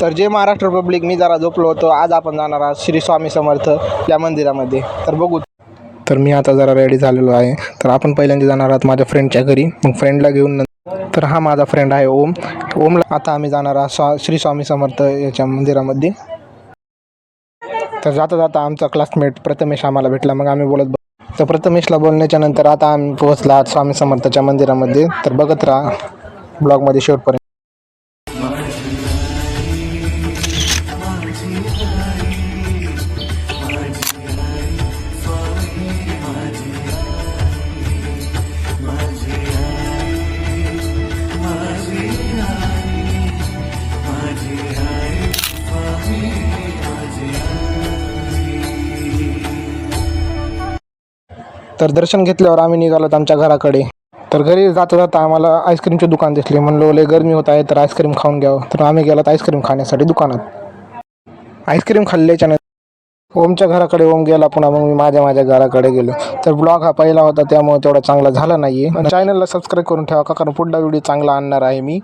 तर जय महाराष्ट्र पब्लिक, मी जरा झोपलो होतो. आज आपण जाणार आहोत श्री स्वामी समर्थ या मंदिरामध्ये. तर बघू. तर मी आता जरा रेडी झालेलो आहे. तर आपण पहिल्यांदा जाणार आहोत माझ्या फ्रेंडच्या घरी, मग फ्रेंडला घेऊन. तर हा माझा फ्रेंड आहे ओमला आता आम्ही जाणार आहोत श्री स्वामी समर्थ याच्या मंदिरामध्ये. तर जाता जाता आमचा क्लासमेट प्रथमेश आम्हाला भेटला, मग आम्ही बोलत. तर प्रथमेशला बोलण्याच्या नंतर आता आम्ही पोहोचला आहोत स्वामी समर्थाच्या मंदिरामध्ये. तर बघत राहा ब्लॉगमध्ये शेवटपर्यंत. तर दर्शन घेतल्यावर आम्ही निघालो आमच्या घराकडे. तर घरी जाता जाता आम्हाला आईस्क्रीमचे दुकान दिसले. म्हणलो लय गरमी होत आहे तर आईस्क्रीम खाऊन घ्यावं. तर आम्ही गेलात आईस्क्रीम खाण्यासाठी दुकानात. आईस्क्रीम खाल्ल्याच्या नंतर ओमच्या घराकडे ओम गेला, पुन्हा मग मी माझ्या घराकडे गेलो. तर ब्लॉग हा पहिला होता त्यामुळे तेवढा चांगला झाला नाही आहे. चॅनलला सबस्क्राईब करून ठेवा, कारण पुढला व्हिडिओ चांगला आणणार आहे मी.